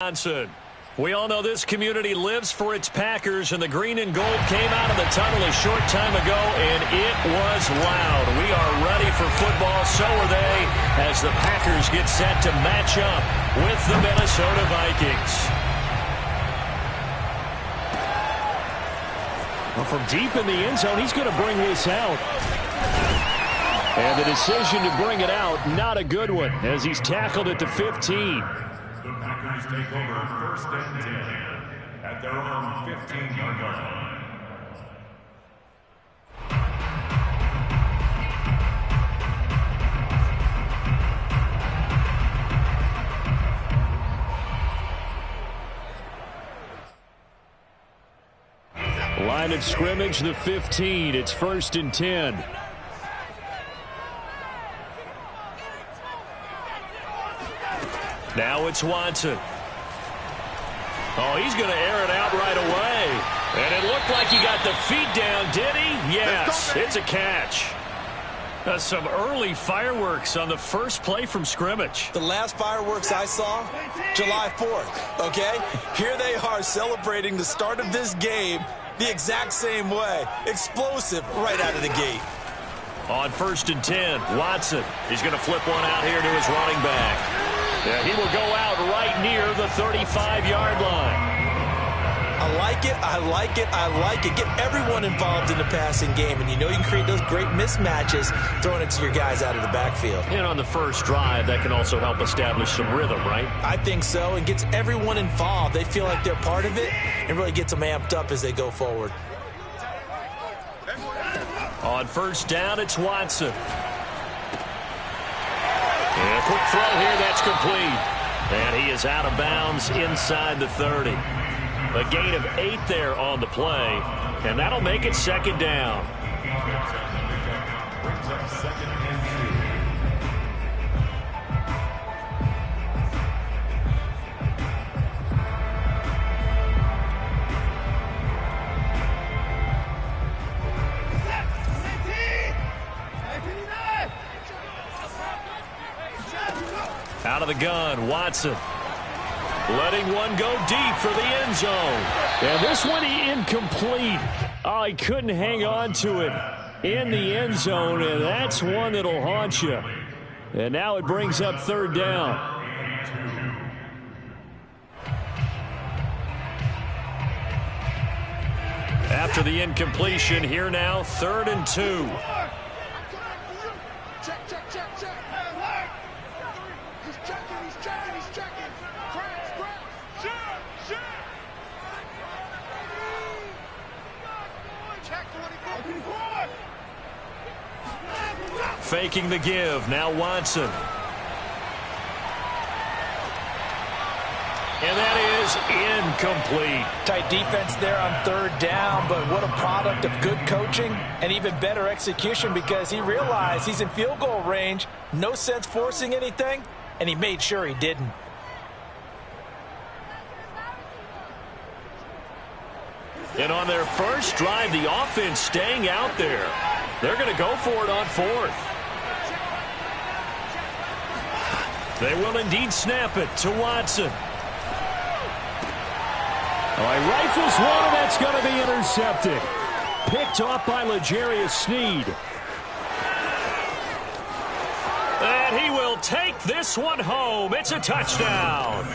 Johnson. We all know this community lives for its Packers, and the green and gold came out of the tunnel a short time ago, and it was loud. We are ready for football, so are they, as the Packers get set to match up with the Minnesota Vikings. Well, from deep in the end zone, he's going to bring this out. And the decision to bring it out, not a good one, as he's tackled at the 15. The Packers take over 1st and 10 at their own 15-yard line. Line of scrimmage, the 15. It's 1st and 10. Now it's Watson. Oh, he's going to air it out right away. And it looked like he got the feet down, did he? Yes, it's a catch. Some early fireworks on the first play from scrimmage. The last fireworks I saw, July 4th, okay? Here they are celebrating the start of this game the exact same way. Explosive right out of the gate. On 1st and 10, Watson. He's going to flip one out here to his running back. Yeah, he will go out right near the 35-yard line. I like it, I like it, I like it. Get everyone involved in the passing game, and you know you can create those great mismatches throwing it to your guys out of the backfield. And on the first drive, that can also help establish some rhythm, right? I think so, and gets everyone involved. They feel like they're part of it, and really gets them amped up as they go forward. On 1st down, it's Watson. And a quick throw here, that's complete. And he is out of bounds inside the 30. A gain of 8 there on the play, and that'll make it 2nd down. Brings up 2nd and 2. Out of the gun, Watson. Letting one go deep for the end zone. And this one incomplete. Oh, he couldn't hang on to it in the end zone, and that's one that'll haunt you. And now it brings up 3rd down. After the incompletion, here now, 3rd and 2. Faking the give. Now Watson. And that is incomplete. Tight defense there on 3rd down, but what a product of good coaching and even better execution, because he realized he's in field goal range. No sense forcing anything, and he made sure he didn't. And on their first drive, the offense staying out there. They're going to go for it on 4th. They will indeed snap it to Watson. Oh, he rifles one, and that's going to be intercepted. Picked off by L'Jarius Sneed. And he will take this one home. It's a touchdown.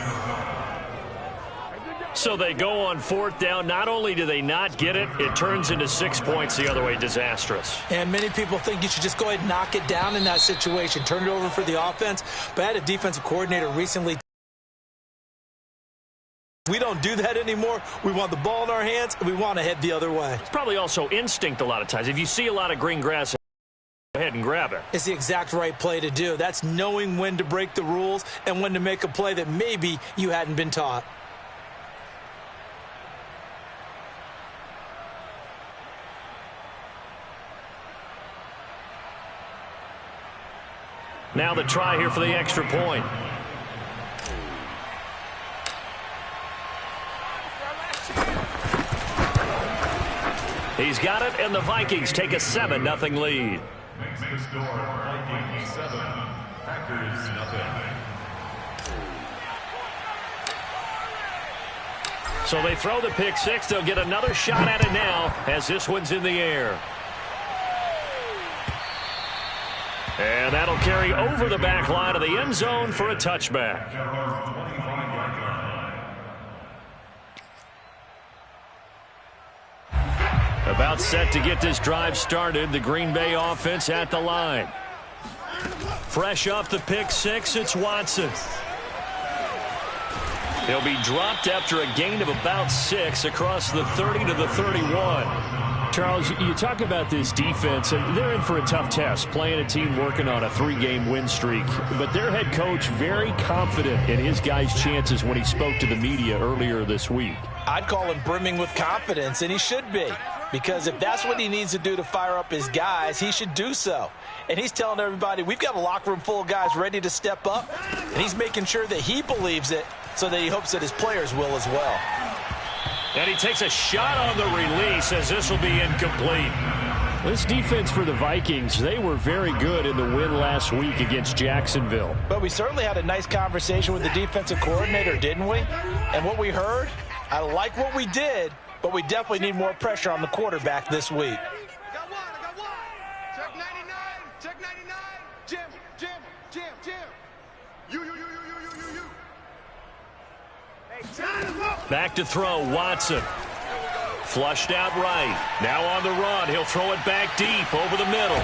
So they go on 4th down. Not only do they not get it, it turns into 6 points the other way. Disastrous. And many people think you should just go ahead and knock it down in that situation. Turn it over for the offense. But I had a defensive coordinator recently. We don't do that anymore. We want the ball in our hands, and we want to head the other way. It's probably also instinct a lot of times. If you see a lot of green grass, go ahead and grab it. It's the exact right play to do. That's knowing when to break the rules and when to make a play that maybe you hadn't been taught. Now the try here for the extra point. He's got it, and the Vikings take a 7-0 lead. Makes the score Vikings 7, Packers nothing. So they throw the pick six. They'll get another shot at it now as this one's in the air. And that'll carry over the back line of the end zone for a touchback. About set to get this drive started. The Green Bay offense at the line. Fresh off the pick six, it's Watson. He'll be dropped after a gain of about 6 across the 30 to the 31. Charles, you talk about this defense, and they're in for a tough test, playing a team working on a 3-game win streak. But their head coach very confident in his guys' chances when he spoke to the media earlier this week. I'd call him brimming with confidence, and he should be. Because if that's what he needs to do to fire up his guys, he should do so. And he's telling everybody, we've got a locker room full of guys ready to step up. And he's making sure that he believes it so that he hopes that his players will as well. And he takes a shot on the release as this will be incomplete. This defense for the Vikings, they were very good in the win last week against Jacksonville. But we certainly had a nice conversation with the defensive coordinator, didn't we? And what we heard, I like what we did, but we definitely need more pressure on the quarterback this week. I got one. Check 99. Check 99. Jim. You. Back to throw, Watson. Flushed out right. Now on the run. He'll throw it back deep over the middle.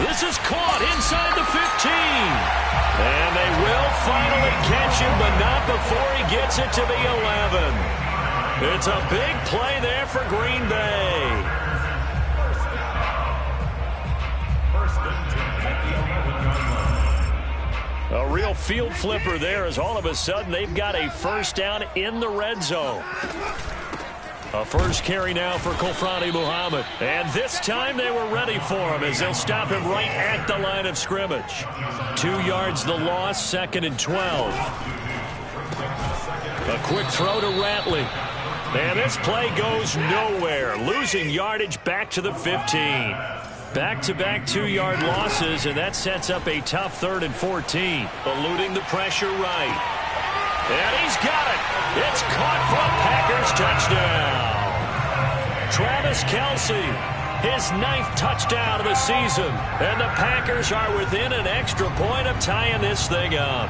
This is caught inside the 15. And they will finally catch him, but not before he gets it to the 11. It's a big play there for Green Bay. A real field flipper there as all of a sudden they've got a first down in the red zone. A first carry now for Kofrani Muhammad. And this time they were ready for him as they'll stop him right at the line of scrimmage. 2 yards the loss, 2nd and 12. A quick throw to Ratley. And this play goes nowhere. Losing yardage back to the 15. Back-to-back 2-yard losses, and that sets up a tough 3rd and 14. Eluding the pressure right. And he's got it. It's caught for a Packers touchdown. Travis Kelce, his 9th touchdown of the season. And the Packers are within an extra point of tying this thing up.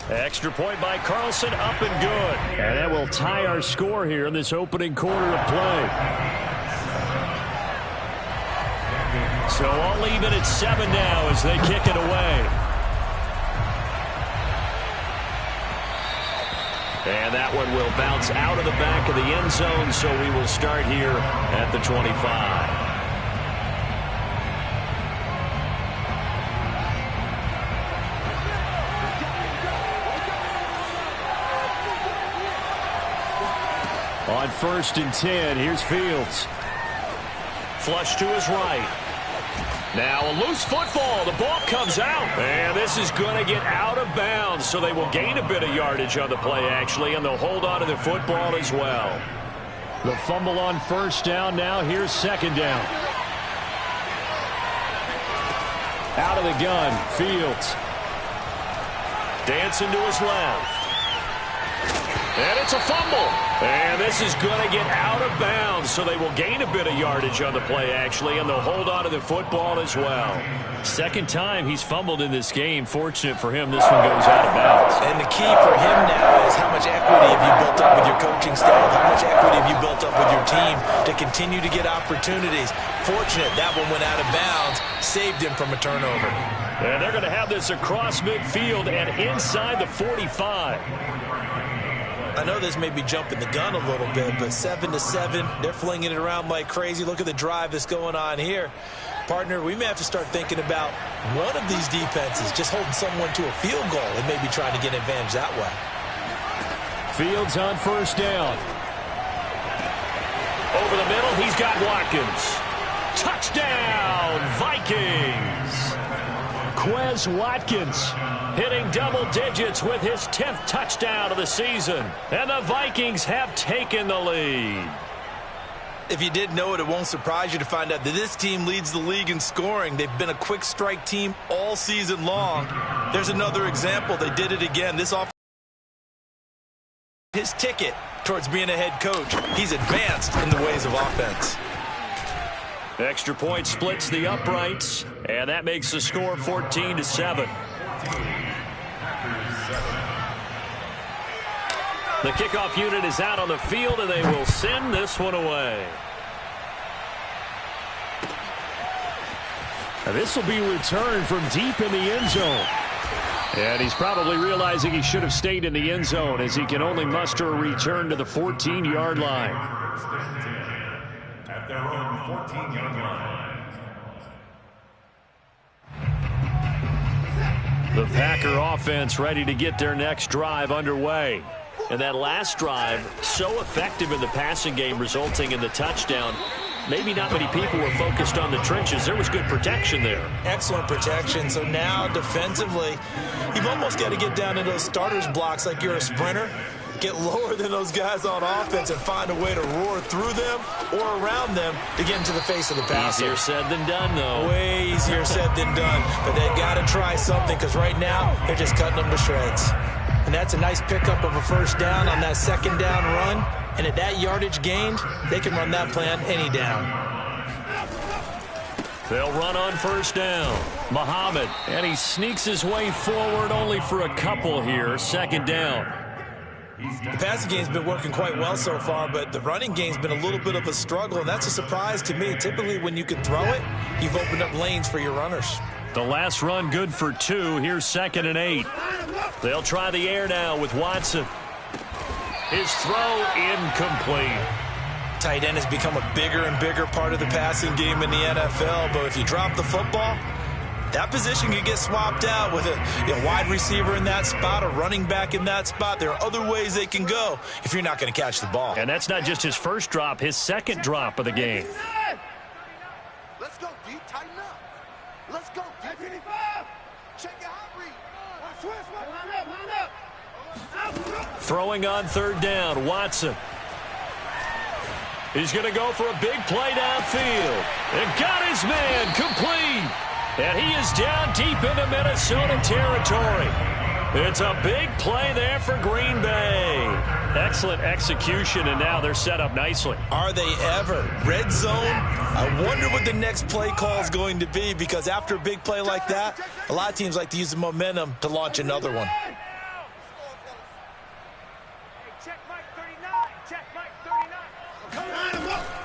Extra point by Carlson, up and good. And that will tie our score here in this opening quarter of play. So all even at 7 now as they kick it away. And that one will bounce out of the back of the end zone, so we will start here at the 25. On 1st and 10, here's Fields. Flush to his right. Now a loose football. The ball comes out. And this is going to get out of bounds, so they will gain a bit of yardage on the play, actually, and they'll hold on to the football as well. The fumble on 1st down. Now here's 2nd down. Out of the gun, Fields. Dancing to his left. And it's a fumble. And this is going to get out of bounds, so they will gain a bit of yardage on the play, actually, and they'll hold on to the football as well. 2nd time he's fumbled in this game. Fortunate for him, this one goes out of bounds. And the key for him now is how much equity have you built up with your coaching staff? How much equity have you built up with your team to continue to get opportunities? Fortunate that one went out of bounds, saved him from a turnover. And they're going to have this across midfield and inside the 45. I know this may be jumping the gun a little bit, but 7-7, they're flinging it around like crazy. Look at the drive that's going on here. Partner, we may have to start thinking about one of these defenses just holding someone to a field goal and maybe trying to get an advantage that way. Fields on 1st down. Over the middle, he's got Watkins. Touchdown, Vikings! Quez Watkins hitting double digits with his 10th touchdown of the season. And the Vikings have taken the lead. If you didn't know it, it won't surprise you to find out that this team leads the league in scoring. They've been a quick strike team all season long. There's another example. They did it again. This offense, his ticket towards being a head coach. He's advanced in the ways of offense. Extra point splits the uprights, and that makes the score 14-7. The kickoff unit is out on the field, and they will send this one away. Now this will be returned from deep in the end zone. And he's probably realizing he should have stayed in the end zone as he can only muster a return to the 14-yard line. At their own 14-yard line. The Packer offense ready to get their next drive underway. And that last drive, so effective in the passing game, resulting in the touchdown. Maybe not many people were focused on the trenches. There was good protection there. Excellent protection. So now defensively, you've almost got to get down into those starters blocks like you're a sprinter. Get lower than those guys on offense and find a way to roar through them or around them to get into the face of the passer. Easier said than done, though. Way easier said than done. But they've got to try something because right now they're just cutting them to shreds. And that's a nice pickup of a first down on that second down run. And at that yardage gained, they can run that play on any down. They'll run on first down. Muhammad, and he sneaks his way forward only for a couple here. Second down. The passing game's been working quite well so far, but the running game's been a little bit of a struggle, and that's a surprise to me. Typically, when you can throw it, you've opened up lanes for your runners. The last run good for 2. Here's 2nd and 8. They'll try the air now with Watson. His throw incomplete. Tight end has become a bigger and bigger part of the passing game in the NFL, but if you drop the football, that position can get swapped out with a wide receiver in that spot, a running back in that spot. There are other ways they can go if you're not going to catch the ball. And that's not just his first drop, his second drop of the game. Let's go, D. Tighten up. Let's go, D. Check your hot read. Throwing on third down, Watson. He's going to go for a big play downfield. And got his man complete. And he is down deep into Minnesota territory. It's a big play there for Green Bay. Excellent execution, and now they're set up nicely. Are they ever? Red zone? I wonder what the next play call is going to be, because after a big play like that, a lot of teams like to use the momentum to launch another one.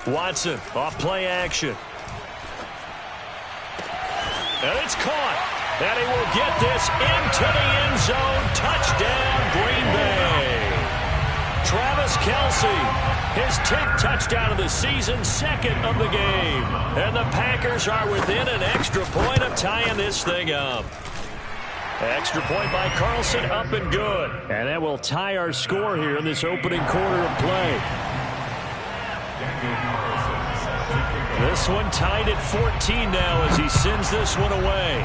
Watson off play action. And it's caught. And he will get this into the end zone. Touchdown, Green Bay. Travis Kelce, his 10th touchdown of the season, 2nd of the game. And the Packers are within an extra point of tying this thing up. Extra point by Carlson, up and good. And that will tie our score here in this opening quarter of play. This one tied at 14 now as he sends this one away.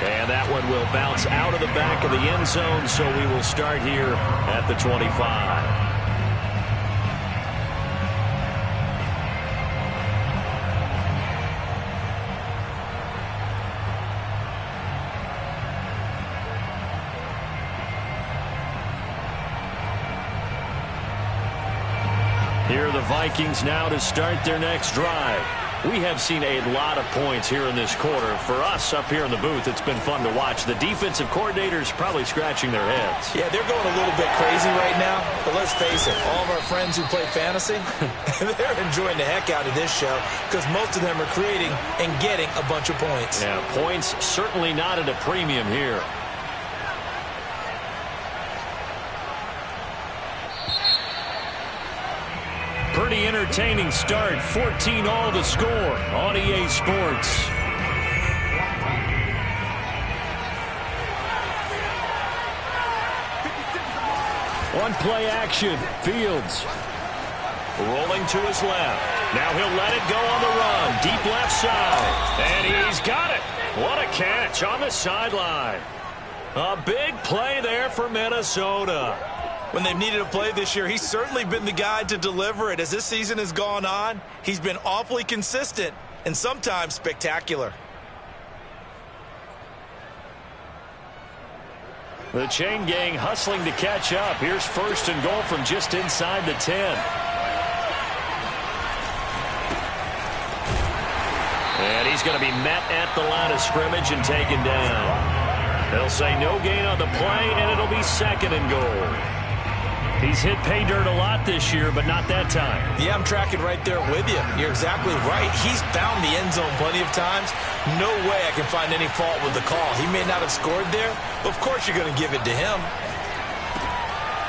And that one will bounce out of the back of the end zone, so we will start here at the 25. Here are the Vikings now to start their next drive. We have seen a lot of points here in this quarter. For us up here in the booth, it's been fun to watch. The defensive coordinators probably scratching their heads. Yeah, they're going a little bit crazy right now. But let's face it, all of our friends who play fantasy, they're enjoying the heck out of this show because most of them are creating and getting a bunch of points. Yeah, points certainly not at a premium here. Pretty entertaining start. 14-all to score on EA Sports. One play action. Fields rolling to his left. Now he'll let it go on the run. Deep left side. And he's got it. What a catch on the sideline. A big play there for Minnesota. When they've needed a play this year, he's certainly been the guy to deliver it. As this season has gone on, he's been awfully consistent and sometimes spectacular. The chain gang hustling to catch up. Here's 1st and goal from just inside the 10. And he's going to be met at the line of scrimmage and taken down. They'll say no gain on the play, and it'll be 2nd and goal. He's hit pay dirt a lot this year, but not that time. Yeah, I'm tracking right there with you. You're exactly right. He's found the end zone plenty of times. No way I can find any fault with the call. He may not have scored there, but of course you're going to give it to him.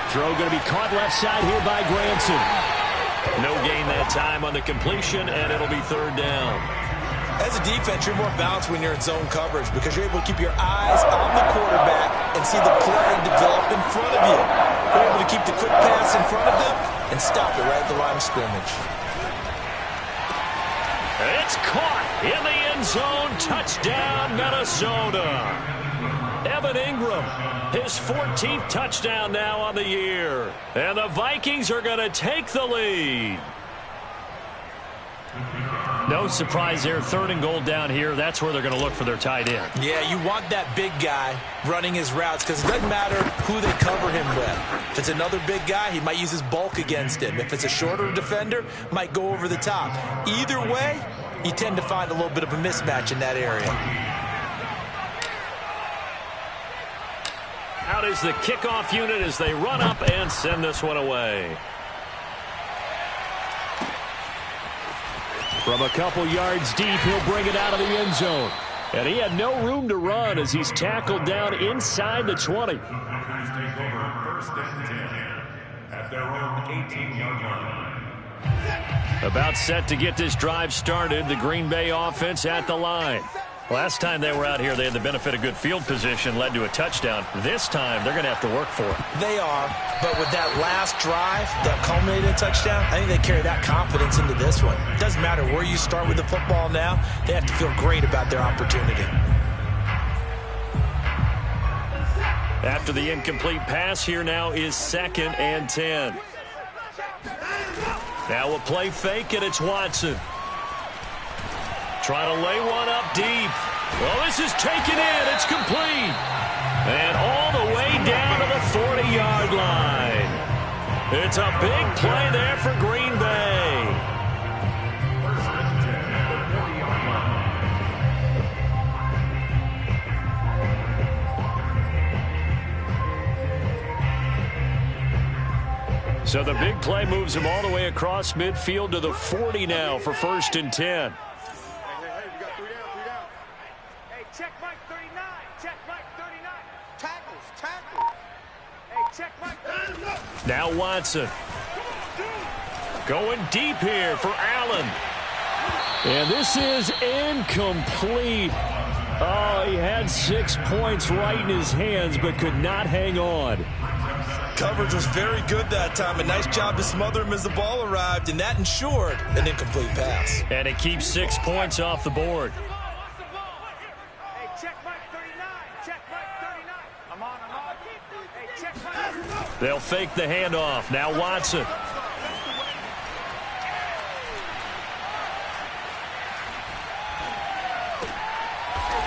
Throw going to be caught left side here by Granson. No gain that time on the completion, and it'll be 3rd down. As a defense, you're more balanced when you're in zone coverage because you're able to keep your eyes on the quarterback and see the play develop in front of you. You're able to keep the quick pass in front of them and stop it right at the line of scrimmage. It's caught in the end zone. Touchdown, Minnesota. Evan Ingram, his 14th touchdown now on the year. And the Vikings are going to take the lead. No surprise there. 3rd and goal down here. That's where they're going to look for their tight end. Yeah, you want that big guy running his routes because it doesn't matter who they cover him with. If it's another big guy, he might use his bulk against him. If it's a shorter defender, might go over the top. Either way, you tend to find a little bit of a mismatch in that area. Out is the kickoff unit as they run up and send this one away. From a couple yards deep, he'll bring it out of the end zone. And he had no room to run as he's tackled down inside the 20. Take over 1st and 10 at their own 18-yard line. About set to get this drive started. The Green Bay offense at the line. Last time they were out here, they had the benefit of good field position, led to a touchdown. This time, they're going to have to work for it. They are, but with that last drive that culminated in a touchdown, I think they carry that confidence into this one. It doesn't matter where you start with the football now. They have to feel great about their opportunity. After the incomplete pass, here now is 2nd and 10. Now a play fake, and it's Watson. Trying to lay one up deep. Well, this is taken in. It's complete. And all the way down to the 40-yard line. It's a big play there for Green Bay. 1st and 10 at the 40-yard line. So the big play moves him all the way across midfield to the 40 now for 1st and 10. Check Mike 39. Check Mike 39. Tackles. Hey, check Mike 39. Now Watson. Going deep here for Allen. And this is incomplete. Oh, he had 6 points right in his hands, but could not hang on. Coverage was very good that time. A nice job to smother him as the ball arrived, and that ensured an incomplete pass. And it keeps 6 points off the board. They'll fake the handoff. Now Watson.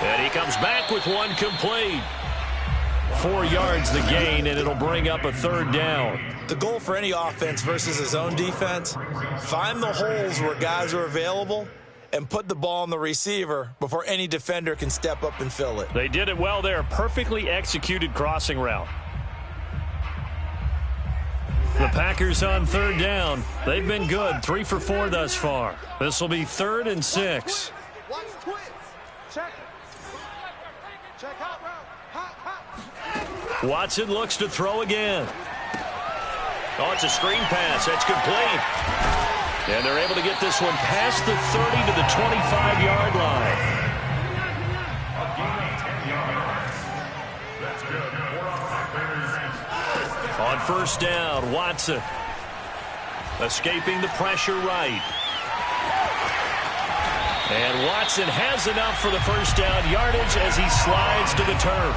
And he comes back with one complete. 4 yards the gain, and it'll bring up a 3rd down. The goal for any offense versus his own defense, find the holes where guys are available and put the ball on the receiver before any defender can step up and fill it. They did it well there. Perfectly executed crossing route. The Packers on 3rd down. They've been good. 3 for 4 thus far. This will be 3rd and 6. Watch twins. Check. Check hot route. Hot. Watson looks to throw again. Oh, it's a screen pass. That's complete. And they're able to get this one past the 30 to the 25-yard line. A gain of 10 yards. That's good. 4 on Packers. On 1st down, Watson escaping the pressure right. And Watson has enough for the 1st down yardage as he slides to the turf.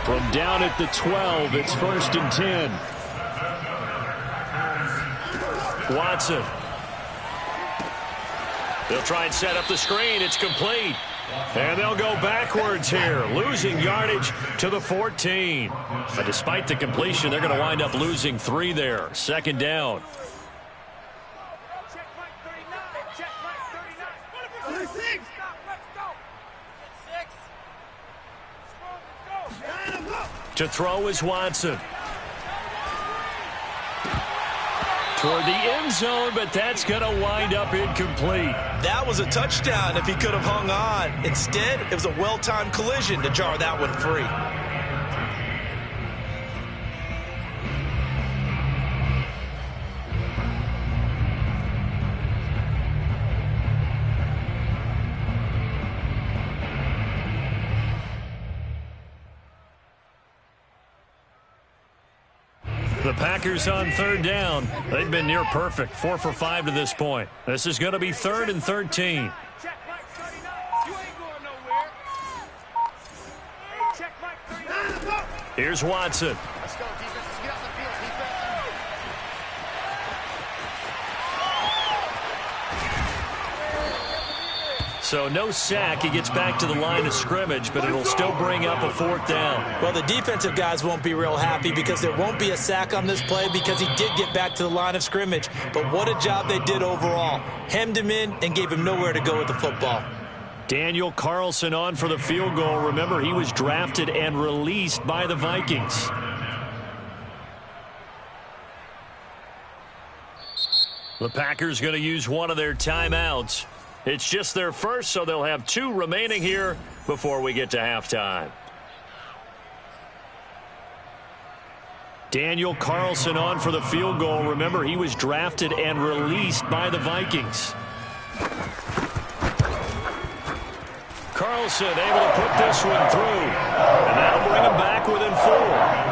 From down at the 12, it's 1st and 10. Watson. They'll try and set up the screen. It's complete. And they'll go backwards here, losing yardage to the 14. But despite the completion, they're going to wind up losing 3 there. 2nd down. Check Mike 39. Check Mike 39. 36. Let's go. 6. To throw is Watson. Toward the end zone, but that's going to wind up incomplete. That was a touchdown if he could have hung on. Instead, it was a well-timed collision to jar that one free. The Packers on 3rd down. They've been near perfect. 4 for 5 to this point. This is going to be 3rd and 13. Check Mike 39. You ain't going nowhere. Hey, check Mike 39. Here's Watson. Let's go, defense. Let's get out the field, defense. So no sack. He gets back to the line of scrimmage, but it'll still bring up a 4th down. Well, the defensive guys won't be real happy because there won't be a sack on this play because he did get back to the line of scrimmage. But what a job they did overall. Hemmed him in and gave him nowhere to go with the football. Daniel Carlson on for the field goal. Remember, he was drafted and released by the Vikings. The Packers going to use one of their timeouts. It's just their first, so they'll have 2 remaining here before we get to halftime. Daniel Carlson on for the field goal. Remember, he was drafted and released by the Vikings. Carlson able to put this one through, and that'll bring him back within 4.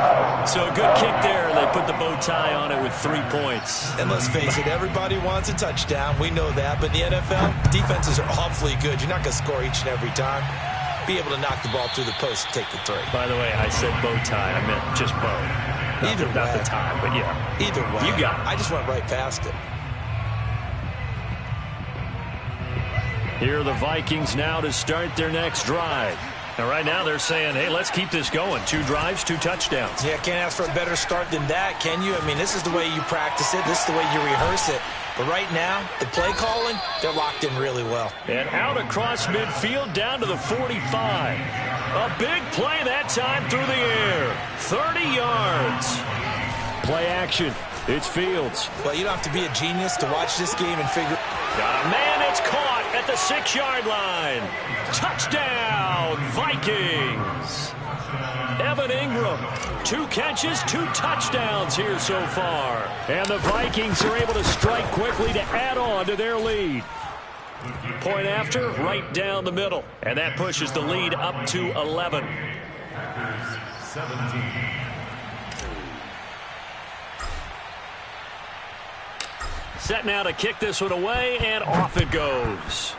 So a good kick there. They put the bow tie on it with 3 points. And let's face it, everybody wants a touchdown. We know that. But in the NFL, defenses are awfully good. You're not going to score each and every time. Be able to knock the ball through the post and take the 3. By the way, I said bow tie. I meant just bow. Not the tie, but yeah. Either way. You got it. I just went right past it. Here are the Vikings now to start their next drive. And right now they're saying, hey, let's keep this going. 2 drives, 2 touchdowns. Yeah, can't ask for a better start than that, can you? I mean, this is the way you practice it. This is the way you rehearse it. But right now, the play calling, they're locked in really well. And out across midfield down to the 45. A big play that time through the air. 30 yards. Play action. It's Fields. Well, you don't have to be a genius to watch this game and figure. Got a man, it's caught at the 6-yard line. Touchdown, Vikings. Evan Ingram, 2 catches, 2 touchdowns here so far. And the Vikings are able to strike quickly to add on to their lead. Point after, right down the middle. And that pushes the lead up to 11. 17. Set now to kick this one away, and off it goes.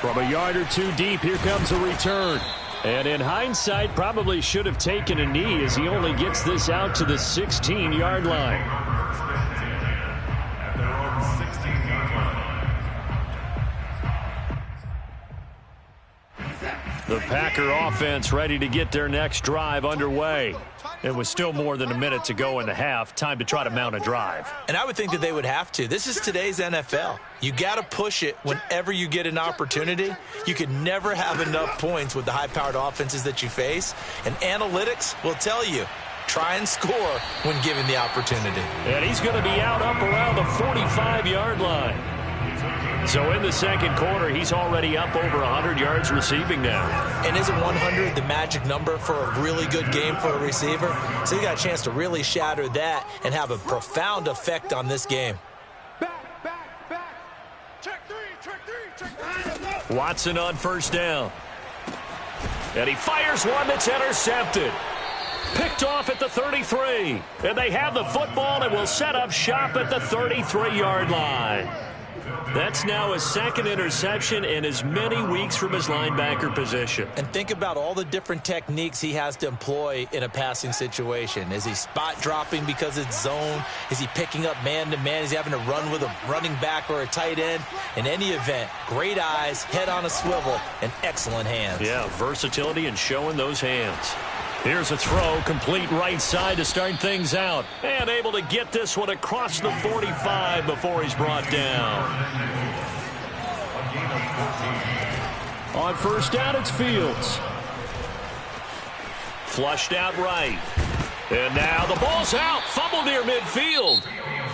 From a yard or 2 deep, here comes a return. And in hindsight, probably should have taken a knee as he only gets this out to the 16-yard line. At their own 16-yard line. The Packer offense ready to get their next drive underway. It was still more than a minute to go in the half. Time to try to mount a drive. And I would think that they would have to. This is today's NFL. You got to push it whenever you get an opportunity. You could never have enough points with the high-powered offenses that you face. And analytics will tell you, try and score when given the opportunity. And he's going to be out up around the 45-yard line. So in the second quarter, he's already up over 100 yards receiving now. And isn't 100 the magic number for a really good game for a receiver? So you got a chance to really shatter that and have a profound effect on this game. Back. Check 3, check 3. Watson on first down. And he fires one that's intercepted. Picked off at the 33. And they have the football and will set up shop at the 33-yard line. That's now his second interception and as many weeks from his linebacker position. And think about all the different techniques he has to employ in a passing situation. Is he spot dropping because it's zone? Is he picking up man-to-man? Is he having to run with a running back or a tight end? In any event, great eyes, head on a swivel, and excellent hands. Yeah, versatility and showing those hands. Here's a throw, complete right side to start things out. And able to get this one across the 45 before he's brought down. On first down, it's Fields. Flushed out right. And now the ball's out. Fumble near midfield.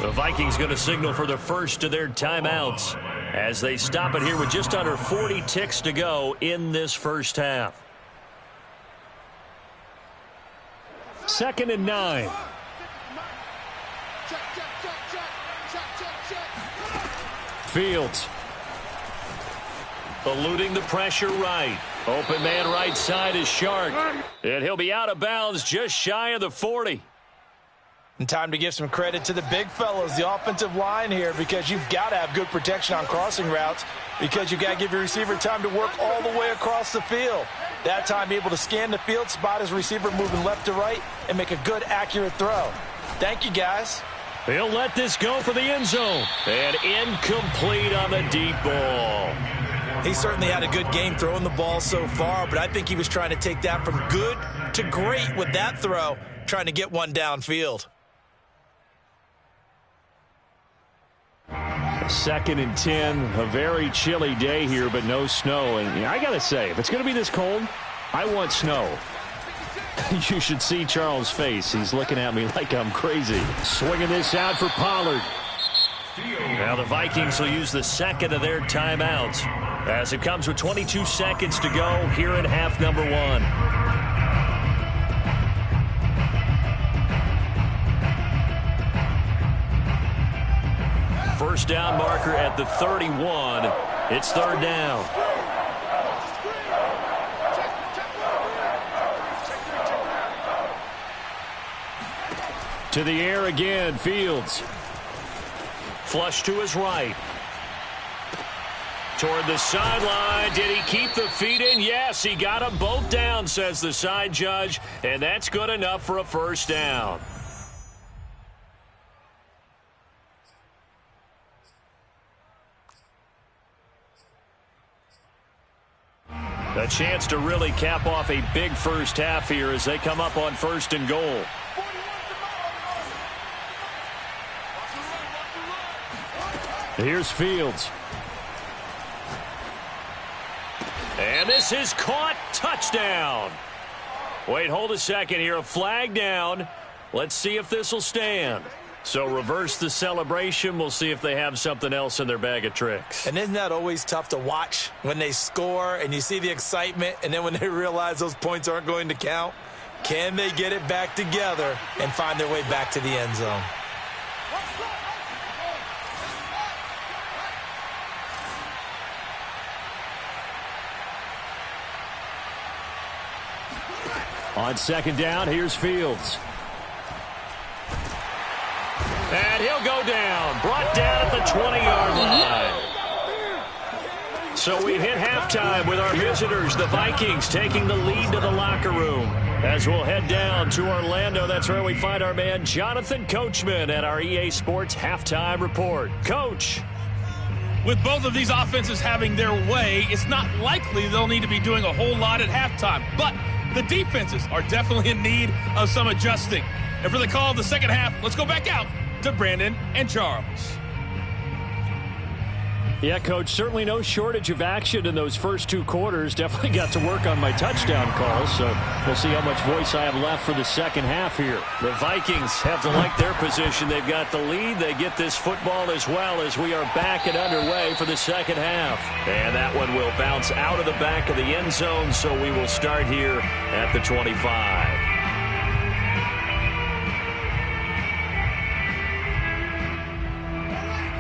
The Vikings going to signal for the first of their timeouts as they stop it here with just under 40 ticks to go in this first half. 2nd and 9. Fields. Eluding the pressure right. Open man right side is Shark. And he'll be out of bounds just shy of the 40. And time to give some credit to the big fellows, the offensive line here, because you've got to have good protection on crossing routes because you've got to give your receiver time to work all the way across the field. That time able to scan the field, spot his receiver moving left to right, and make a good, accurate throw. Thank you, guys. He'll let this go for the end zone. And incomplete on the deep ball. He certainly had a good game throwing the ball so far, but I think he was trying to take that from good to great with that throw, trying to get one downfield. 2nd and 10, a very chilly day here, but no snow. And I got to say, if it's going to be this cold, I want snow. You should see Charles' face. He's looking at me like I'm crazy. Swinging this out for Pollard. Now the Vikings will use the second of their timeouts as it comes with 22 seconds to go here in half number 1. First down marker at the 31. It's 3rd down. To the air again, Fields. Flush to his right. Toward the sideline. Did he keep the feet in? Yes, he got them both down, says the side judge. And that's good enough for a first down. A chance to really cap off a big first half here as they come up on 1st and goal. Here's Fields. And this is caught. Touchdown. Wait, hold a second here. A flag down. Let's see if this will stand. So reverse the celebration. We'll see if they have something else in their bag of tricks. And isn't that always tough to watch when they score and you see the excitement and then when they realize those points aren't going to count? Can they get it back together and find their way back to the end zone? On 2nd down, here's Fields. And he'll go down. Brought down at the 20-yard line. So we hit halftime with our visitors, the Vikings, taking the lead to the locker room. As we'll head down to Orlando, that's where we find our man Jonathan Coachman at our EA Sports Halftime Report. Coach. With both of these offenses having their way, it's not likely they'll need to be doing a whole lot at halftime. But the defenses are definitely in need of some adjusting. And for the call of the second half, let's go back out to Brandon and Charles. Yeah, Coach, certainly no shortage of action in those first 2 quarters. Definitely got to work on my touchdown calls, so we'll see how much voice I have left for the second half here. The Vikings have to like their position. They've got the lead. They get this football as well as we are back and underway for the second half. And that one will bounce out of the back of the end zone, so we will start here at the 25.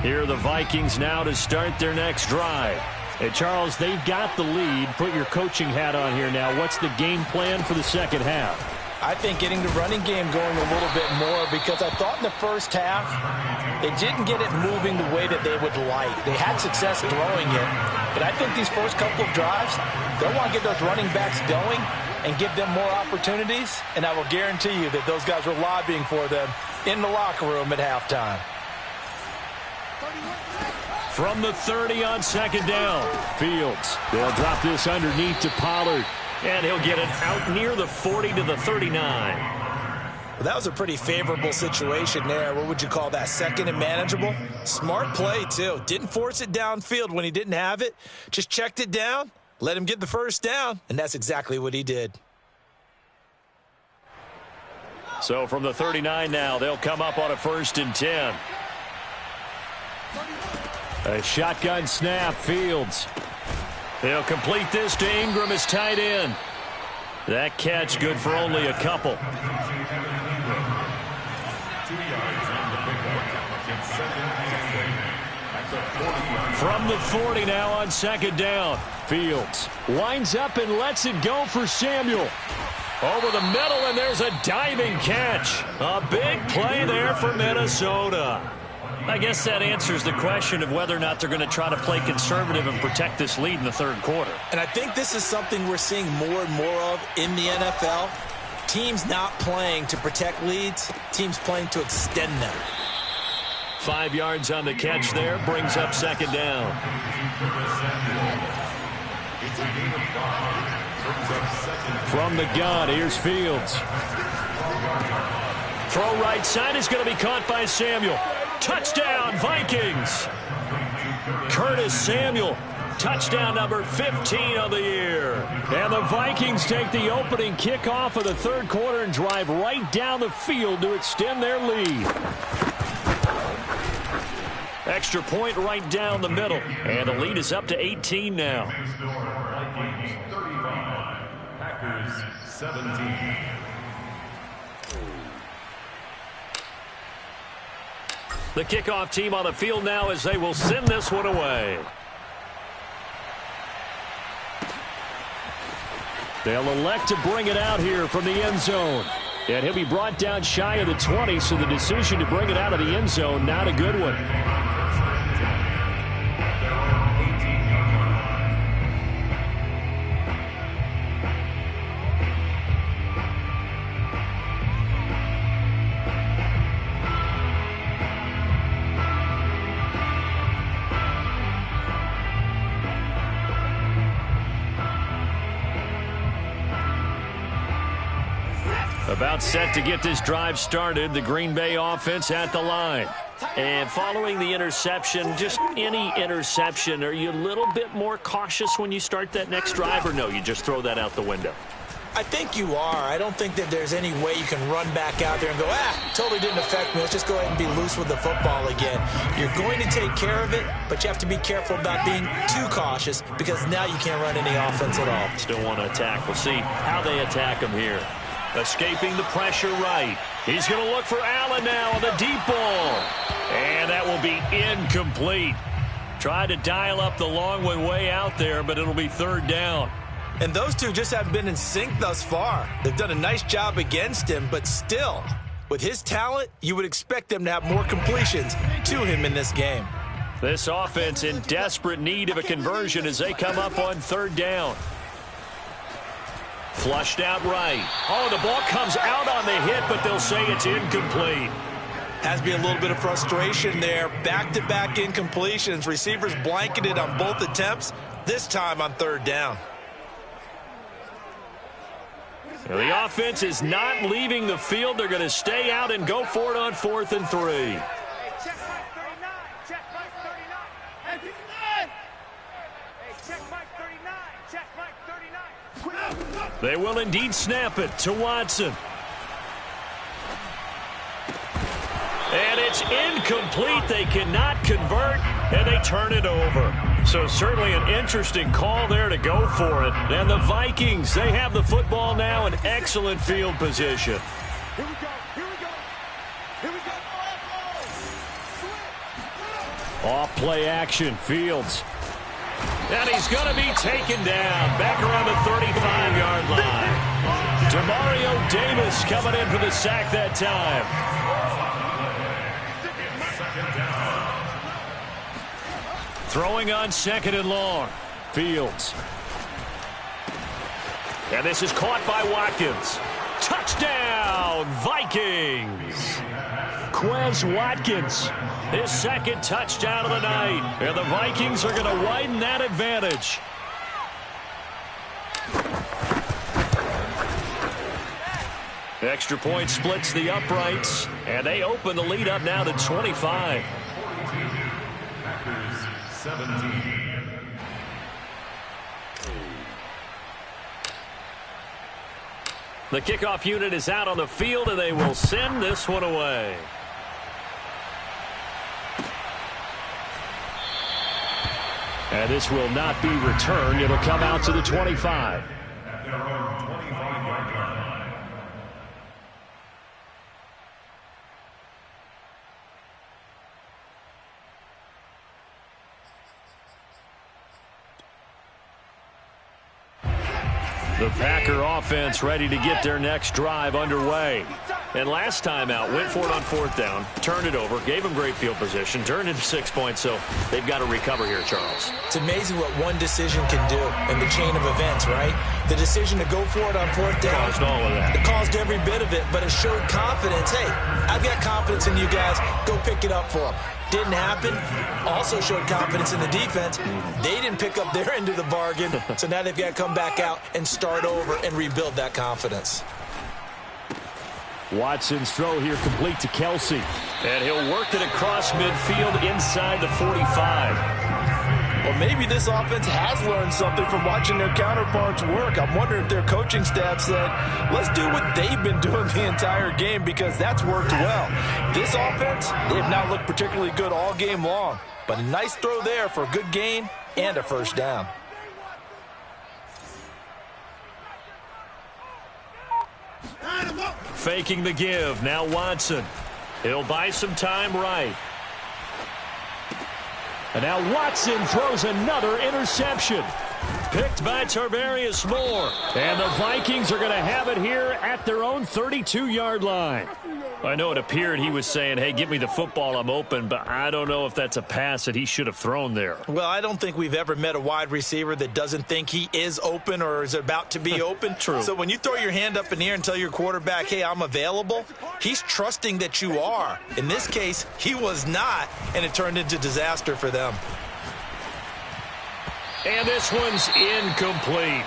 Here are the Vikings now to start their next drive. Hey, Charles, they've got the lead. Put your coaching hat on here now. What's the game plan for the second half? I think getting the running game going a little bit more, because I thought in the first half they didn't get it moving the way that they would like. They had success throwing it, but I think these first couple of drives, they'll want to get those running backs going and give them more opportunities, and I will guarantee you that those guys were lobbying for them in the locker room at halftime. From the 30 on second down, Fields. They'll drop this underneath to Pollard, and he'll get it out near the 40 to the 39. Well, that was a pretty favorable situation there. What would you call that? Second and manageable? Smart play, too. Didn't force it downfield when he didn't have it. Just checked it down, let him get the first down, and that's exactly what he did. So from the 39 now, they'll come up on a 1st and 10. A shotgun snap, Fields. They'll complete this to Ingram as tight end. That catch good for only a couple. From the 40 now on second down, Fields lines up and lets it go for Samuel. Over the middle, and there's a diving catch. A big play there for Minnesota. I guess that answers the question of whether or not they're going to try to play conservative and protect this lead in the third quarter. And I think this is something we're seeing more and more of in the NFL. Teams not playing to protect leads, teams playing to extend them. 5 yards on the catch there, brings up second down. From the gun, here's Fields. Throw right side is going to be caught by Samuel. Touchdown, Vikings. Curtis Samuel, touchdown number 15 of the year. And the Vikings take the opening kickoff of the third quarter and drive right down the field to extend their lead. Extra point right down the middle. And the lead is up to 18 now. Vikings 35, Packers 17. The kickoff team on the field now as they will send this one away. They'll elect to bring it out here from the end zone. And he'll be brought down shy of the 20, so the decision to bring it out of the end zone, not a good one. About set to get this drive started, the Green Bay offense at the line. And following the interception, just any interception, are you a little bit more cautious when you start that next drive, or no, you just throw that out the window? I think you are. I don't think that there's any way you can run back out there and go, totally didn't affect me. Let's just go ahead and be loose with the football again. You're going to take care of it, but you have to be careful about being too cautious, because now you can't run any offense at all. Still want to attack. We'll see how they attack him here. Escaping the pressure right. He's going to look for Allen now on the deep ball. And that will be incomplete. Tried to dial up the long one way out there, but it'll be third down. And those two just haven't been in sync thus far. They've done a nice job against him, but still, with his talent, you would expect them to have more completions to him in this game. This offense in desperate need of a conversion as they come up on third down. Flushed out right. Oh, the ball comes out on the hit, but they'll say it's incomplete. Has to be a little bit of frustration there. Back-to-back incompletions. Receivers blanketed on both attempts, this time on third down. Well, the offense is not leaving the field. They're going to stay out and go for it on 4th and 3. Hey, check Mike 39. Check Mike 39. Hey, 59. Hey, check Mike 39. Check Mike 39. They will indeed snap it to Watson. And it's incomplete. They cannot convert, and they turn it over. So certainly an interesting call there to go for it. And the Vikings, they have the football now in excellent field position. Here we go. Here we go. Here we go. Off play action, Fields. And he's going to be taken down back around the 35-yard line. Demario Davis coming in for the sack that time. Throwing on 2nd and long. Fields. And this is caught by Watkins. Touchdown, Vikings. Quez Watkins, his 2nd touchdown of the night. And the Vikings are going to widen that advantage. The extra point splits the uprights, and they open the lead up now to 25. 17. The kickoff unit is out on the field, and they will send this one away. And this will not be returned. It'll come out to the 25. At their own 25-yard line. The Packer offense ready to get their next drive underway. And last time out, went for it on 4th down, turned it over, gave them great field position, turned into 6 points, so they've got to recover here, Charles. It's amazing what one decision can do in the chain of events, right? The decision to go for it on 4th down. Caused all of that. It caused every bit of it, but it showed confidence. Hey, I've got confidence in you guys. Go pick it up for them. Didn't happen. Also showed confidence in the defense. They didn't pick up their end of the bargain, so now they've got to come back out and start over and rebuild that confidence. Watson's throw here complete to Kelsey. And he'll work it across midfield inside the 45. Well, maybe this offense has learned something from watching their counterparts work. I'm wondering if their coaching staff said, let's do what they've been doing the entire game, because that's worked well. This offense, they have not looked particularly good all game long, but a nice throw there for a good gain and a 1st down. Faking the give. Now Watson. He'll buy some time right. And now Watson throws another interception. Picked by Tarvarius Moore. And the Vikings are going to have it here at their own 32-yard line. I know it appeared he was saying, hey, get me the football, I'm open, but I don't know if that's a pass that he should have thrown there. Well, I don't think we've ever met a wide receiver that doesn't think he is open or is about to be open. True. So when you throw your hand up in the air and tell your quarterback, hey, I'm available, he's trusting that you are. In this case, he was not, and it turned into disaster for them. And this one's incomplete.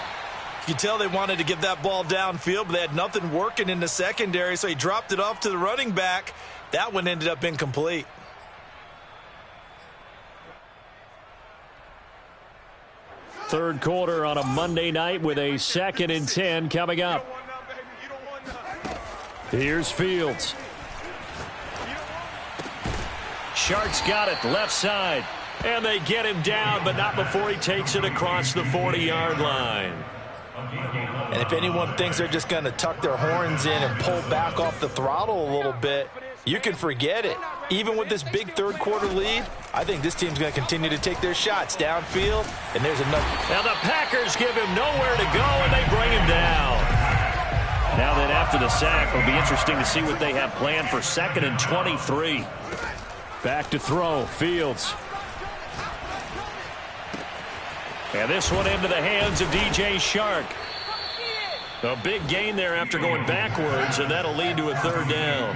You can tell they wanted to get that ball downfield, but they had nothing working in the secondary, so he dropped it off to the running back. That one ended up incomplete. Third quarter on a Monday night with a 2nd and 10 coming up. Here's Fields. Shark's got it left side. And they get him down, but not before he takes it across the 40-yard line. And if anyone thinks they're just going to tuck their horns in and pull back off the throttle a little bit, you can forget it. Even with this big third quarter lead, I think this team's going to continue to take their shots downfield, and there's another. Now the Packers give him nowhere to go, and they bring him down. Now that after the sack, it'll be interesting to see what they have planned for 2nd and 23. Back to throw, Fields. And this one into the hands of DJ Shark. A big gain there after going backwards, and that'll lead to a 3rd down.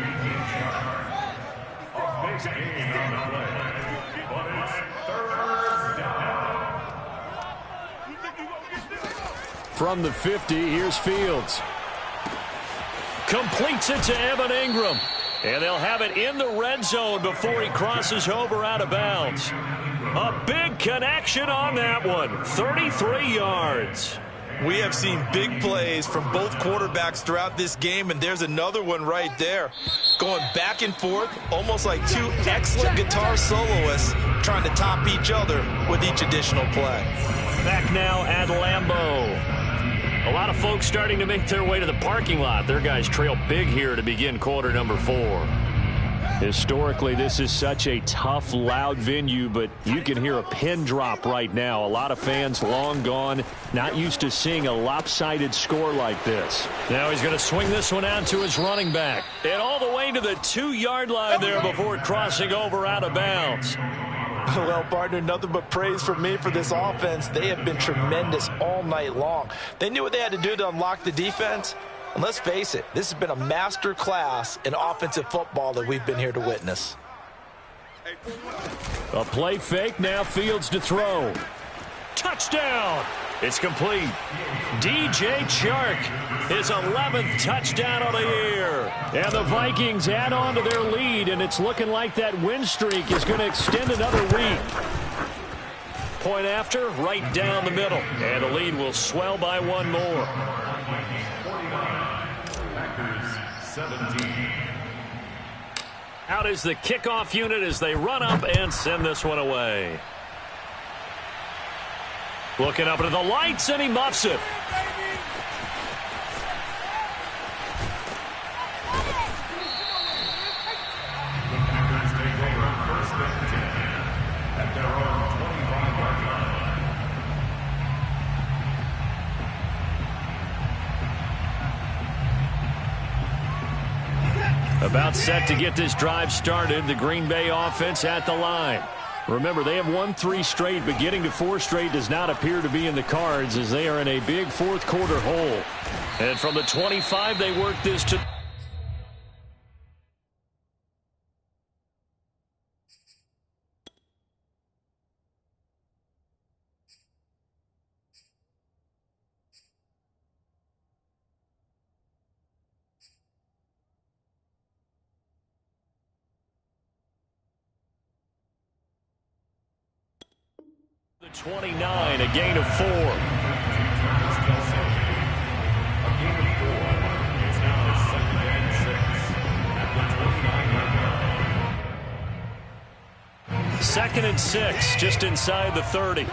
From the 50, here's Fields. Completes it to Evan Ingram. And they'll have it in the red zone before he crosses over out of bounds. A big connection on that one. 33 yards. We have seen big plays from both quarterbacks throughout this game, and there's another one right there. Going back and forth, almost like two excellent guitar soloists trying to top each other with each additional play. Back now at Lambeau. A lot of folks starting to make their way to the parking lot. Their guys trail big here to begin quarter number 4. Historically, this is such a tough, loud venue, but you can hear a pin drop right now. A lot of fans long gone, not used to seeing a lopsided score like this. Now he's going to swing this one out to his running back. And all the way to the 2-yard line there before crossing over out of bounds. Well, partner, nothing but praise from me for this offense. They have been tremendous all night long. They knew what they had to do to unlock the defense. And let's face it, this has been a master class in offensive football that we've been here to witness. A play fake, now Fields to throw. Touchdown! It's complete. DJ Chark, his 11th touchdown of the year. And the Vikings add on to their lead, and it's looking like that win streak is going to extend another week. Point after, right down the middle. And the lead will swell by one more. 17. Out is the kickoff unit as they run up and send this one away. Looking up into the lights, and he muffs it. Packers take over first and 10 at their own 25-yard line. About set to get this drive started. The Green Bay offense at the line. Remember, they have won 3 straight, but getting to 4 straight does not appear to be in the cards as they are in a big fourth-quarter hole. And from the 25, they work this to... the 29, a gain of 4. Second and 6, just inside the 30. Check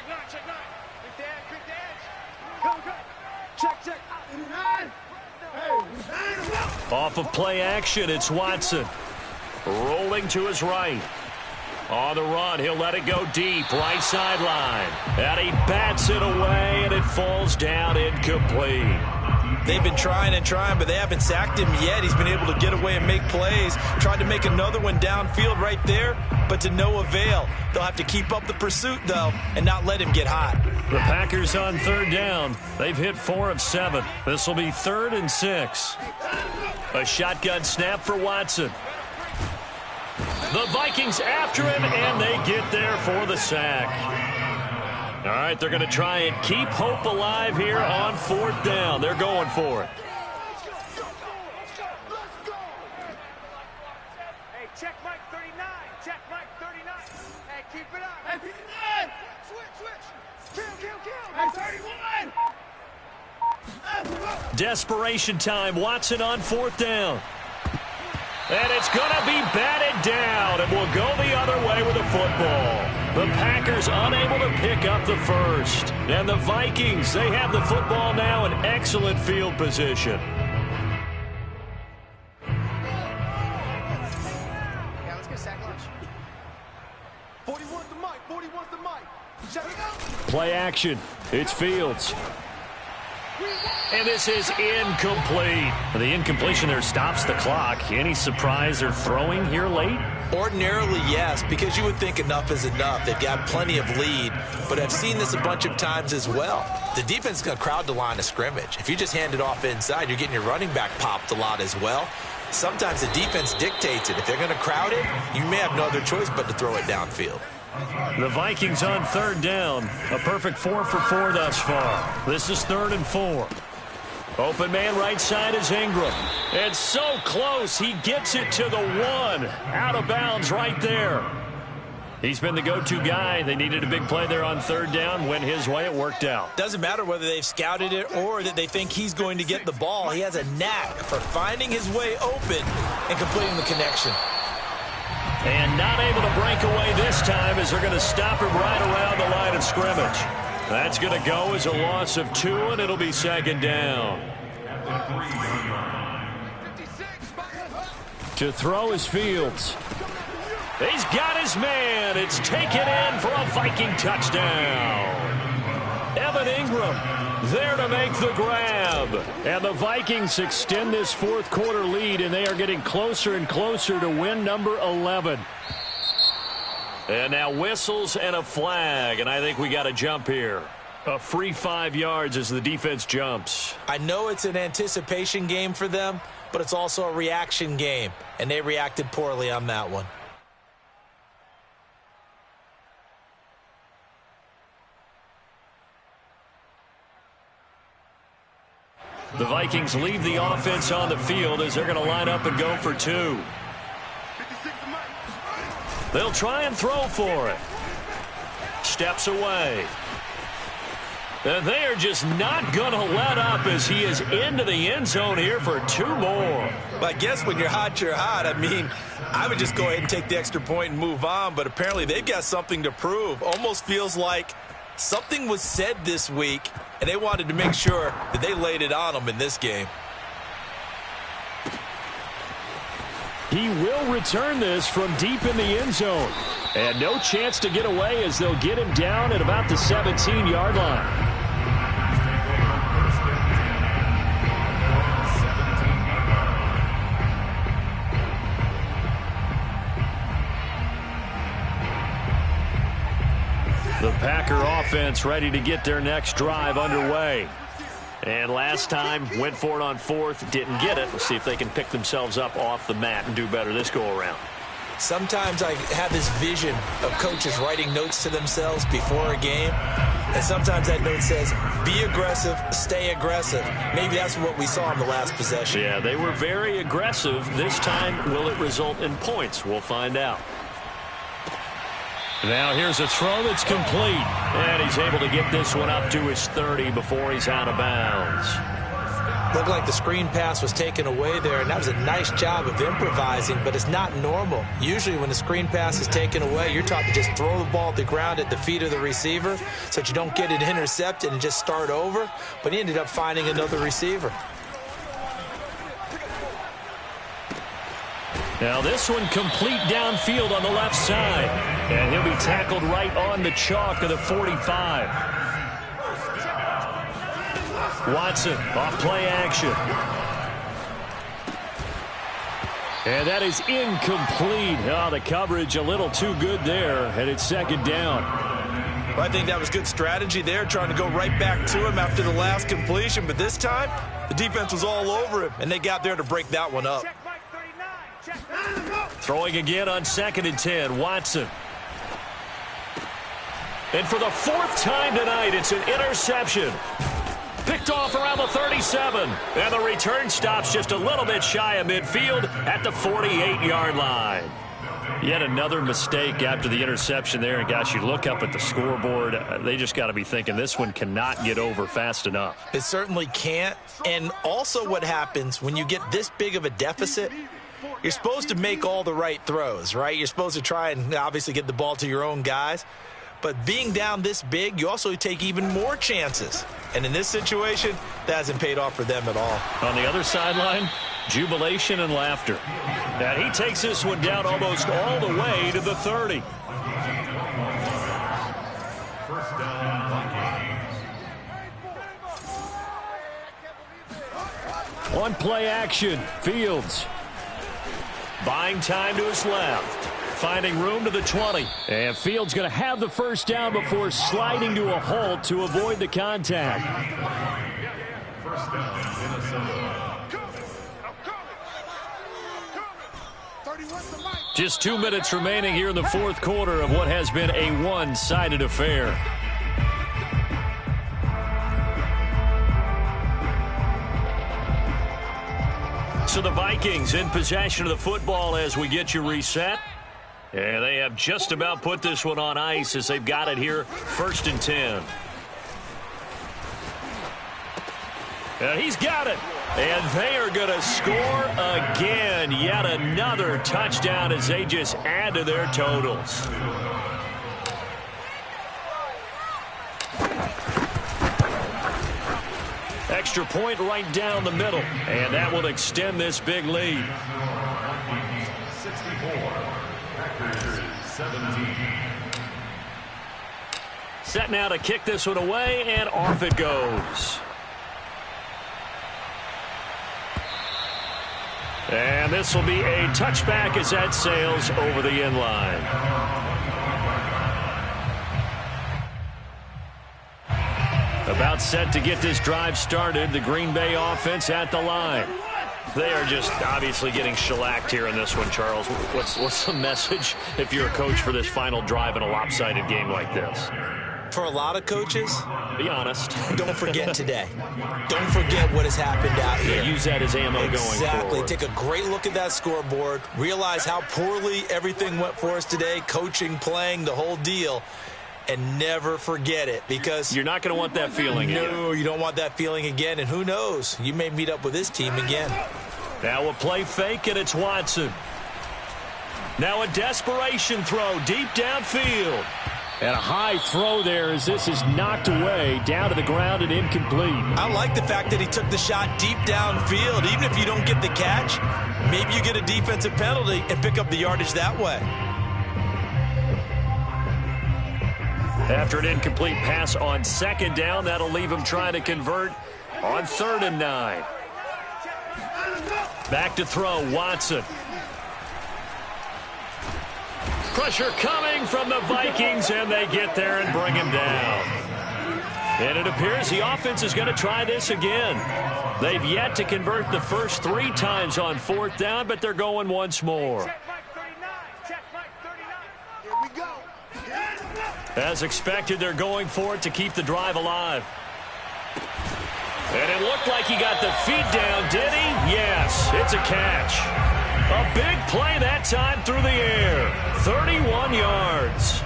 9, check 9. Big dad. Go. Check. 9. Off of play action, it's Watson. Rolling to his right. On the run, he'll let it go deep, right sideline. And he bats it away, and it falls down incomplete. They've been trying, but they haven't sacked him yet. He's been able to get away and make plays. Tried to make another one downfield right there, but to no avail. They'll have to keep up the pursuit, though, and not let him get hot. The Packers on third down. They've hit 4 of 7. This will be 3rd and 6. A shotgun snap for Watson. The Vikings after him, and they get there for the sack. All right, they're going to try and keep hope alive here on 4th down. They're going for it. Hey, check Mike 39. Check Mike 39. Hey, keep it up. Hey, 59. Switch. Kill. Hey, 31. Desperation time. Watson on 4th down. And it's going to be batted down, and we'll go the other way with the football. The Packers unable to pick up the first. And the Vikings, they have the football now in excellent field position. Yeah, let's get sack lunch. 41's the mic. 41's the mic. Check it out. Play action. It's Fields. And this is incomplete. The incompletion there stops the clock. Any surprise they're throwing here late? Ordinarily, yes, because you would think enough is enough. They've got plenty of lead, but I've seen this a bunch of times as well. The defense is going to crowd the line of scrimmage. If you just hand it off inside, you're getting your running back popped a lot as well. Sometimes the defense dictates it. If they're going to crowd it, you may have no other choice but to throw it downfield. The Vikings on third down. A perfect 4 for 4 thus far. This is 3rd and 4. Open man right side is Ingram. It's so close. He gets it to the 1. Out of bounds right there. He's been the go-to guy. They needed a big play there on third down. Went his way. It worked out. Doesn't matter whether they've scouted it or that they think he's going to get the ball. He has a knack for finding his way open and completing the connection. And not able to break away this time as they're going to stop him right around the line of scrimmage. That's going to go as a loss of 2, and it'll be second down. To throw is Fields. He's got his man. It's taken in for a Viking touchdown. Evan Ingram there to make the grab. And the Vikings extend this fourth quarter lead, and they are getting closer and closer to win number 11. And now whistles and a flag, and I think we got a jump here. A free 5 yards as the defense jumps. I know it's an anticipation game for them, but it's also a reaction game, and they reacted poorly on that one. The Vikings leave the offense on the field as they're going to line up and go for 2. They'll try and throw for it. Steps away. And they are just not going to let up as he is into the end zone here for 2 more. But I guess when you're hot, you're hot. I mean, I would just go ahead and take the extra point and move on, but apparently they've got something to prove. Almost feels like something was said this week, and they wanted to make sure that they laid it on them in this game. He will return this from deep in the end zone. And no chance to get away as they'll get him down at about the 17-yard line. The Packer offense ready to get their next drive underway. And last time, went for it on 4th, didn't get it. We'll see if they can pick themselves up off the mat and do better this go-around. Sometimes I have this vision of coaches writing notes to themselves before a game. And sometimes that note says, be aggressive, stay aggressive. Maybe that's what we saw in the last possession. Yeah, they were very aggressive. This time, will it result in points? We'll find out. Now here's a throw that's complete. And he's able to get this one up to his 30 before he's out of bounds. Looked like the screen pass was taken away there, and that was a nice job of improvising, but it's not normal. Usually when the screen pass is taken away, you're taught to just throw the ball at the ground at the feet of the receiver so that you don't get it intercepted and just start over, but he ended up finding another receiver. Now this one complete downfield on the left side. And he'll be tackled right on the chalk of the 45. Watson off play action. And that is incomplete. Oh, the coverage a little too good there, and it's second down. Well, I think that was good strategy there, trying to go right back to him after the last completion. But this time, the defense was all over him, and they got there to break that one up. Throwing again on 2nd and 10, Watson. And for the 4th time tonight, it's an interception. Picked off around the 37. And the return stops just a little bit shy of midfield at the 48-yard line. Yet another mistake after the interception there. And, gosh, you look up at the scoreboard. They just got to be thinking this one cannot get over fast enough. It certainly can't. And also what happens when you get this big of a deficit, you're supposed to make all the right throws, right? You're supposed to try and obviously get the ball to your own guys. But being down this big, you also take even more chances. And in this situation, that hasn't paid off for them at all. On the other sideline, jubilation and laughter. And he takes this one down almost all the way to the 30. First down, Vikings. On play action, Fields. Buying time to his left. Finding room to the 20. And Fields going to have the first down before sliding to a halt to avoid the contact. First down, Minnesota. Just 2 minutes remaining here in the fourth quarter of what has been a one-sided affair. So the Vikings in possession of the football as we get you reset. And they have just about put this one on ice as they've got it here, 1st and 10. And he's got it. And they are going to score again. Yet another touchdown as they just add to their totals. extra point right down the middle. And that will extend this big lead. 64, Packers 17. Set now to kick this one away, and off it goes. And this will be a touchback as that sails over the end line. About set to get this drive started. The Green Bay offense at the line. They are just obviously getting shellacked here in this one, Charles. What's the message if you're a coach for this final drive in a lopsided game like this? For a lot of coaches, be honest. Don't forget today. Don't forget what has happened out here. Use that as ammo going forward. Exactly. Take a great look at that scoreboard. Realize how poorly everything went for us today. Coaching, playing, the whole deal. And never forget it, because you're not going to want that feeling again. No, you don't want that feeling again. And who knows? You may meet up with this team again. Now a play fake, and it's Watson. Now a desperation throw deep downfield. And a high throw there as this is knocked away, down to the ground and incomplete. I like the fact that he took the shot deep downfield. Even if you don't get the catch, maybe you get a defensive penalty and pick up the yardage that way. After an incomplete pass on second down, that'll leave him trying to convert on 3rd and 9. Back to throw, Watson. Pressure coming from the Vikings, and they get there and bring him down. And it appears the offense is going to try this again. They've yet to convert the first 3 times on 4th down, but they're going once more. Here we go. As expected, they're going for it to keep the drive alive. And it looked like he got the feet down, did he? Yes, it's a catch. A big play that time through the air. 31 yards.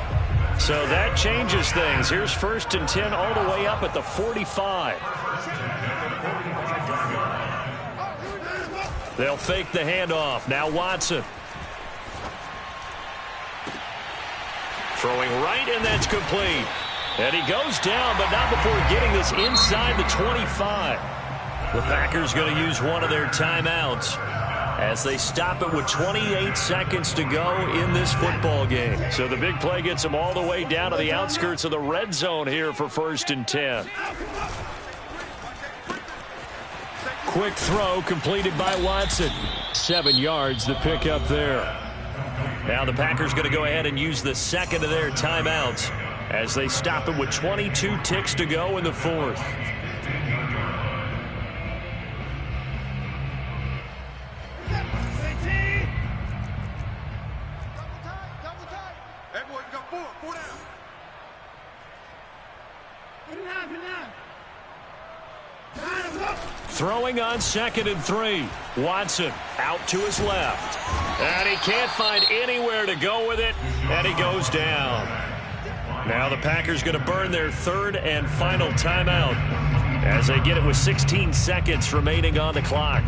So that changes things. Here's 1st and 10 all the way up at the 45. They'll fake the handoff. Now Watson. Throwing right, and that's complete. And he goes down, but not before getting this inside the 25. The Packers going to use one of their timeouts as they stop it with 28 seconds to go in this football game. So the big play gets them all the way down to the outskirts of the red zone here for 1st and 10. Quick throw completed by Watson. 7 yards the pickup there. Now the Packers going to go ahead and use the second of their timeouts as they stop it with 22 ticks to go in the 4th. Hey, boys, we got 4 down. Throwing on 2nd and 3. Watson out to his left. And he can't find anywhere to go with it, and he goes down. Now the Packers going to burn their 3rd and final timeout as they get it with 16 seconds remaining on the clock.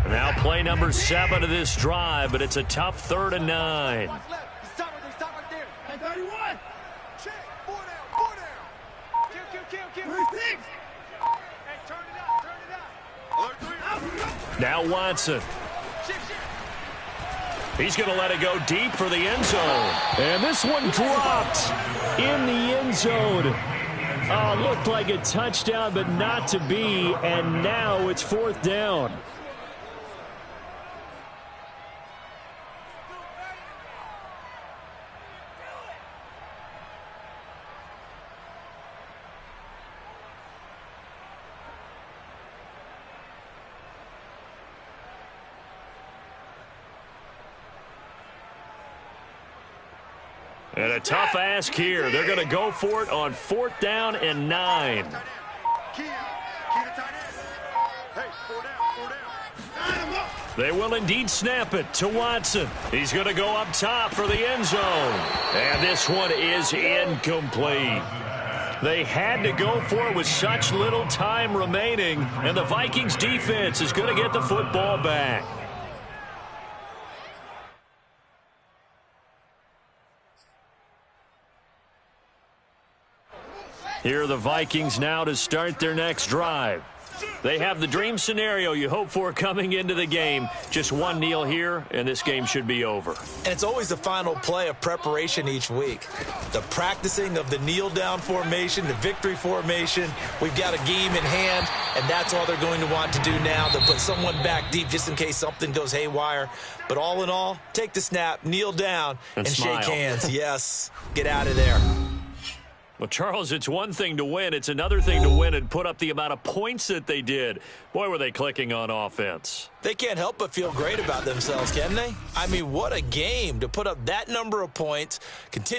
Now play number 7 of this drive, but it's a tough 3rd and 9. Watch left. Stop right there. Hey, 31. Check. 4 down. Kill. 36. Hey, turn it up. Now Watson. He's going to let it go deep for the end zone. And this one dropped in the end zone. Looked like a touchdown, but not to be. And now it's 4th down. And a tough ask here. They're going to go for it on 4th down and 9. Key to tight end. Hey, 4 down. They will indeed snap it to Watson. He's going to go up top for the end zone. And this one is incomplete. They had to go for it with such little time remaining. And the Vikings defense is going to get the football back. Here are the Vikings now to start their next drive. They have the dream scenario you hope for coming into the game. Just one kneel here, and this game should be over. And it's always the final play of preparation each week. The practicing of the kneel-down formation, the victory formation. We've got a game in hand, and that's all they're going to want to do now. They'll put someone back deep just in case something goes haywire. But all in all, take the snap, kneel down, and shake hands. Yes, get out of there. Well, Charles, it's one thing to win. It's another thing to win and put up the amount of points that they did. Boy, were they clicking on offense. They can't help but feel great about themselves, can they? I mean, what a game to put up that number of points, continue